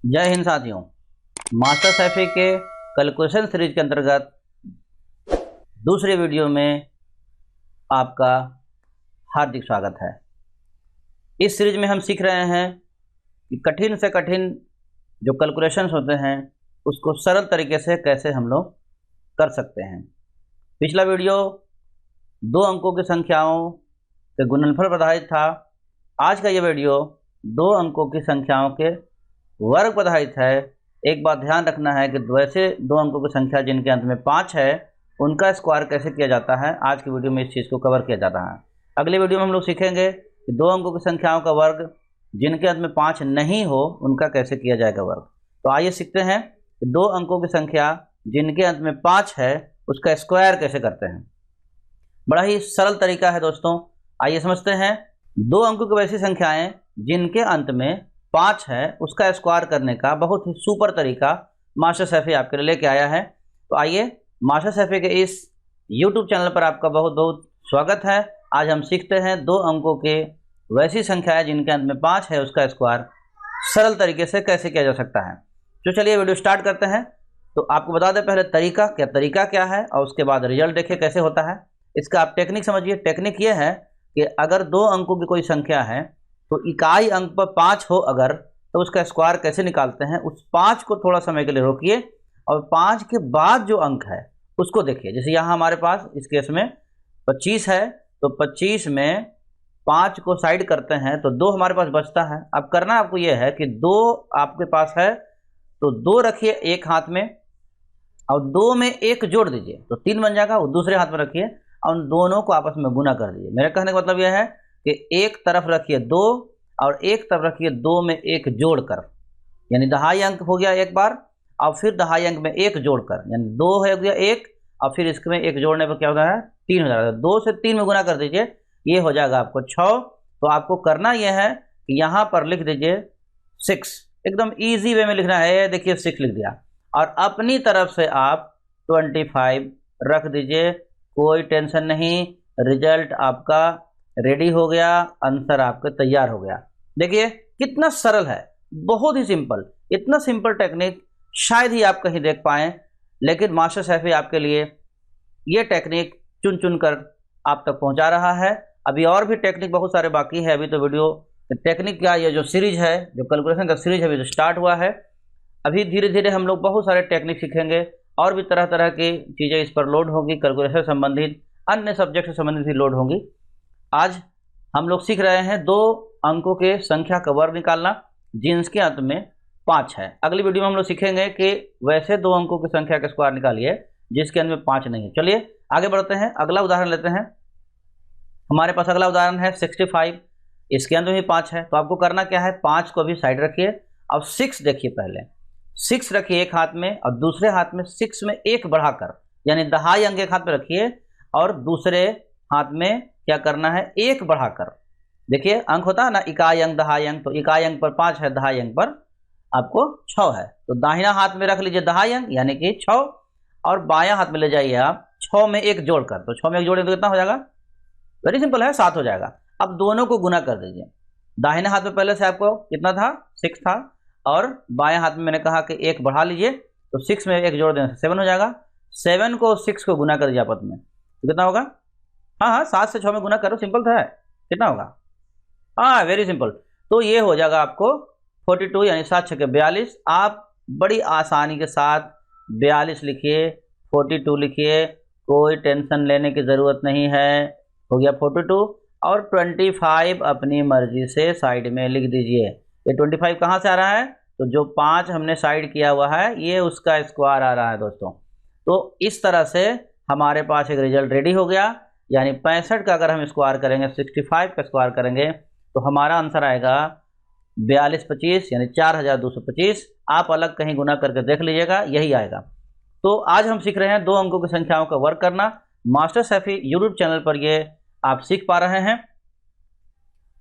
जय हिंद साथियों। मास्टर सैफी के कैलकुलेशन सीरीज के अंतर्गत दूसरे वीडियो में आपका हार्दिक स्वागत है। इस सीरीज में हम सीख रहे हैं कि कठिन से कठिन जो कैलकुलेशंस होते हैं उसको सरल तरीके से कैसे हम लोग कर सकते हैं। पिछला वीडियो 2 अंकों की संख्याओं के गुणनफल पर आधारित था। आज का ये वीडियो 2 अंकों की संख्याओं के वर्ग पर आधारित है। एक बात ध्यान रखना है कि वैसे 2 अंकों की संख्या जिनके अंत में 5 है उनका स्क्वायर कैसे किया जाता है, आज की वीडियो में इस चीज़ को कवर किया जाता है। अगले वीडियो में हम लोग सीखेंगे कि 2 अंकों की संख्याओं का वर्ग जिनके अंत में 5 नहीं हो उनका कैसे किया जाएगा वर्ग। तो आइए सीखते हैं कि 2 अंकों की संख्या जिनके अंत में 5 है उसका स्क्वायर कैसे करते हैं। बड़ा ही सरल तरीका है दोस्तों, आइए समझते हैं। 2 अंकों की वैसी संख्याएं जिनके अंत में 5 है उसका स्क्वायर करने का बहुत ही सुपर तरीका मास्टर सैफी आपके लिए लेके आया है। तो आइए, मास्टर सैफी के इस YouTube चैनल पर आपका बहुत बहुत स्वागत है। आज हम सीखते हैं 2 अंकों के वैसी संख्याएं जिनके अंत में 5 है उसका स्क्वायर सरल तरीके से कैसे किया जा सकता है। तो चलिए वीडियो स्टार्ट करते हैं। तो आपको बता दें पहले तरीका क्या है और उसके बाद रिजल्ट देखिए कैसे होता है। इसका आप टेक्निक समझिए। टेक्निक ये है कि अगर 2 अंकों की कोई संख्या है तो इकाई अंक पर 5 हो अगर, तो उसका स्क्वायर कैसे निकालते हैं। उस 5 को थोड़ा समय के लिए रोकिए और 5 के बाद जो अंक है उसको देखिए। जैसे यहाँ हमारे पास इस केस में 25 है, तो 25 में 5 को साइड करते हैं तो 2 हमारे पास बचता है। अब करना आपको यह है कि 2 आपके पास है तो 2 रखिए एक हाथ में और 2 में 1 जोड़ दीजिए तो 3 बन जाएगा। वो दूसरे हाथ में रखिए और उन दोनों को आपस में गुना कर दीजिए। मेरे कहने का मतलब यह है कि एक तरफ रखिए 2 और एक तरफ रखिए 2 में 1 जोड़कर, यानी दहाई अंक हो गया एक बार, और फिर दहाई अंक में 1 जोड़कर यानी 2 हो गया 1, और फिर इसमें 1 जोड़ने पर क्या होता है 3 हो जाएगा। 2 से 3 में गुना कर दीजिए, ये हो जाएगा आपको 6। तो आपको करना यह है कि यहाँ पर लिख दीजिए 6, एकदम ईजी वे में लिखना है। देखिए 6 लिख दिया और अपनी तरफ से आप 25 रख दीजिए। कोई टेंशन नहीं, रिजल्ट आपका रेडी हो गया, आंसर आपका तैयार हो गया। देखिए कितना सरल है, बहुत ही सिंपल। इतना सिंपल टेक्निक शायद ही आप कहीं देख पाएं, लेकिन मास्टर सैफी आपके लिए ये टेक्निक चुन चुन कर आप तक पहुंचा रहा है। अभी और भी टेक्निक बहुत सारे बाकी है। अभी तो वीडियो टेक्निक का ये जो सीरीज है, जो कैलकुलेशन का सीरीज है, अभी जो स्टार्ट हुआ है। अभी धीरे धीरे हम लोग बहुत सारे टेक्निक सीखेंगे और भी तरह तरह की चीज़ें इस पर लोड होंगी। कैलकुलेशन संबंधित अन्य सब्जेक्ट से संबंधित भी लोड होंगी। आज हम लोग सीख रहे हैं 2 अंकों के संख्या का वर्ग निकालना जिनके अंत में 5 है। अगली वीडियो में हम लोग सीखेंगे कि वैसे 2 अंकों की संख्या का स्क्वायर निकालिए जिसके अंत में 5 नहीं है। चलिए आगे बढ़ते हैं, अगला उदाहरण लेते हैं। हमारे पास अगला उदाहरण है 65। इसके अंत में भी 5 है। तो आपको करना क्या है, 5 को भी साइड रखिए और 6 देखिए। पहले 6 रखिए एक हाथ में और दूसरे हाथ में 6 में 1 बढ़ाकर, यानी दहाई अंक एक हाथ में रखिए और दूसरे हाथ में क्या करना है 1 बढ़ाकर। देखिए अंक होता है ना, इकाई अंक दहाई अंक, तो इकाई अंक पर 5 है, दहाई अंक पर आपको 6 है। तो दाहिना हाथ में रख लीजिए दहाई अंक यानी कि 6 और बायां हाथ में ले जाइए आप 6 में 1 जोड़कर। तो 6 में 1 जोड़ेंगे तो कितना हो जाएगा, वेरी सिंपल है, 7 हो जाएगा। अब दोनों को गुना कर दीजिए। दाहिने हाथ में पहले से आपको कितना था 6 था और बाएं हाथ में मैंने कहा कि 1 बढ़ा लीजिए, तो 6 में 1 जोड़ देने से 7 हो जाएगा। 7 को 6 को गुना कर दीजिए आपस में, तो कितना होगा, हाँ 7 से 6 में गुना करो, सिंपल था। कितना होगा, हाँ वेरी सिंपल। तो ये हो जाएगा आपको 42, यानी 7 6 42। आप बड़ी आसानी के साथ 42 लिखिए, 42 लिखिए, कोई टेंशन लेने की ज़रूरत नहीं है। हो गया 42 और 25 अपनी मर्जी से साइड में लिख दीजिए। ये 25 कहाँ से आ रहा है, तो जो 5 हमने साइड किया हुआ है ये उसका स्क्वायर आ रहा है दोस्तों। तो इस तरह से हमारे पास एक रिजल्ट रेडी हो गया। यानी 65 का अगर हम स्क्वायर करेंगे, 65 का स्क्वायर करेंगे तो हमारा आंसर आएगा 4225, यानी 4225। आप अलग कहीं गुना करके देख लीजिएगा, यही आएगा। तो आज हम सीख रहे हैं 2 अंकों की संख्याओं का वर्ग करना। मास्टर सैफी यूट्यूब चैनल पर ये आप सीख पा रहे हैं।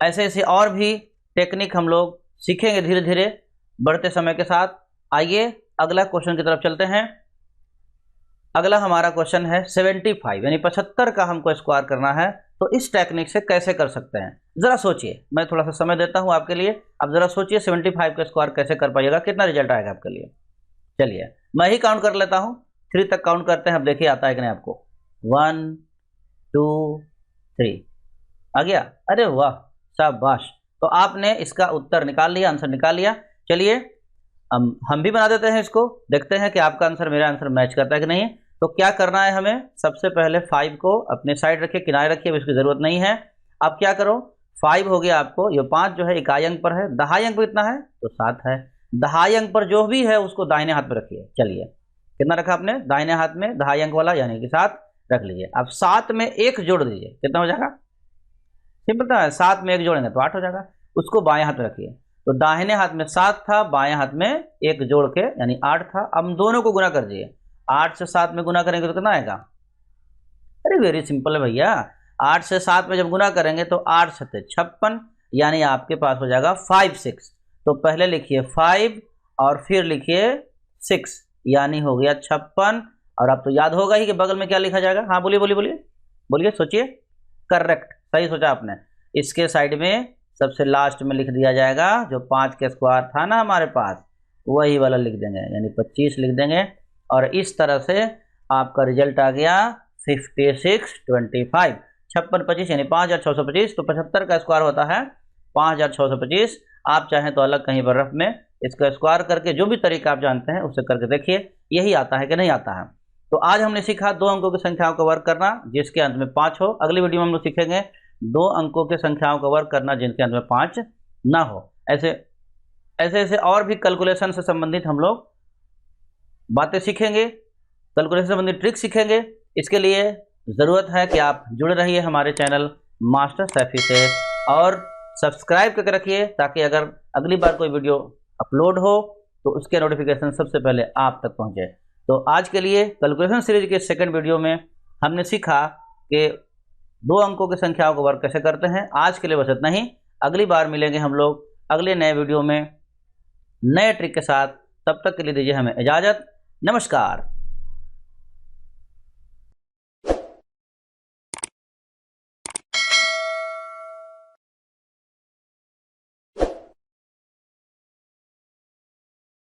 ऐसे ऐसे और भी टेक्निक हम लोग सीखेंगे धीरे धीरे बढ़ते समय के साथ। आइए अगला क्वेश्चन की तरफ चलते हैं। अगला हमारा क्वेश्चन है 75, यानी 75 का हमको स्क्वायर करना है। तो इस टेक्निक से कैसे कर सकते हैं ज़रा सोचिए। मैं थोड़ा सा समय देता हूं आपके लिए, अब ज़रा सोचिए 75 का स्क्वायर कैसे कर पाइएगा, कितना रिजल्ट आएगा आपके लिए। चलिए मैं ही काउंट कर लेता हूं, 3 तक काउंट करते हैं, अब देखिए आता है कि नहीं आपको। 1 2 3 आ गया, अरे वाह शाबाश। तो आपने इसका उत्तर निकाल लिया, आंसर निकाल लिया। चलिए हम भी बना देते हैं इसको, देखते हैं कि आपका आंसर मेरा आंसर मैच करता है कि नहीं। तो क्या करना है हमें, सबसे पहले 5 को अपने साइड रखिए, किनारे रखिए, इसकी ज़रूरत नहीं है। अब क्या करो, 5 हो गया आपको, ये 5 जो है इकाई अंक पर है, दहाई अंक पर कितना है तो 7 है। दहाई अंक पर जो भी है उसको दाहिने हाथ में रखिए। चलिए कितना रखा आपने, दाहिने हाथ में दहाई अंक वाला यानी कि 7 रख लीजिए। अब 7 में 1 जोड़ दीजिए, कितना हो जाएगा, सिंपल था, 7 में 1 जोड़ेंगे तो 8 हो जाएगा। उसको बाएं हाथ में रखिए, तो दाहिने हाथ में 7 था, बाएं हाथ में 1 जोड़ के यानी 8 था। अब हम दोनों को गुना कर दीजिए, 8 से 7 में गुना करेंगे तो कितना आएगा, अरे वेरी सिंपल है भैया, 8 से 7 में जब गुना करेंगे तो 8 7 56, यानी आपके पास हो जाएगा 5 6। तो पहले लिखिए 5 और फिर लिखिए 6, यानी हो गया 56। और अब तो याद होगा ही कि बगल में क्या लिखा जाएगा। हाँ बोलिए बोलिए बोलिए बोलिए, सोचिए। करेक्ट, सही सोचा आपने। इसके साइड में सबसे लास्ट में लिख दिया जाएगा जो 5 का स्क्वायर था ना हमारे पास, वही वाला लिख देंगे, यानी 25 लिख देंगे। और इस तरह से आपका रिजल्ट आ गया 56 25, 56 25 यानी 5625। तो 75 का स्क्वायर होता है 5625। आप चाहें तो अलग कहीं पर रफ में इसका स्क्वायर करके जो भी तरीका आप जानते हैं उससे करके देखिए, यही आता है कि नहीं आता है। तो आज हमने सीखा 2 अंकों की संख्याओं का वर्ग करना जिसके अंत में 5 हो। अगली वीडियो में हम लोग सीखेंगे 2 अंकों की संख्याओं का वर्ग करना जिनके अंत में 5 ना हो। ऐसे ऐसे ऐसे और भी कैलकुलेशन से संबंधित हम लोग बातें सीखेंगे, कैलकुलेशन से संबंधित ट्रिक सीखेंगे। इसके लिए ज़रूरत है कि आप जुड़े रहिए हमारे चैनल मास्टर सैफी से और सब्सक्राइब करके रखिए, ताकि अगर अगली बार कोई वीडियो अपलोड हो तो उसके नोटिफिकेशन सबसे पहले आप तक पहुंचे। तो आज के लिए कैलकुलेशन सीरीज के सेकंड वीडियो में हमने सीखा कि 2 अंकों की संख्याओं का वर्ग कैसे करते हैं। आज के लिए बस इतना ही, अगली बार मिलेंगे हम लोग अगले नए वीडियो में नए ट्रिक के साथ। तब तक के लिए दीजिए हमें इजाज़त, नमस्कार।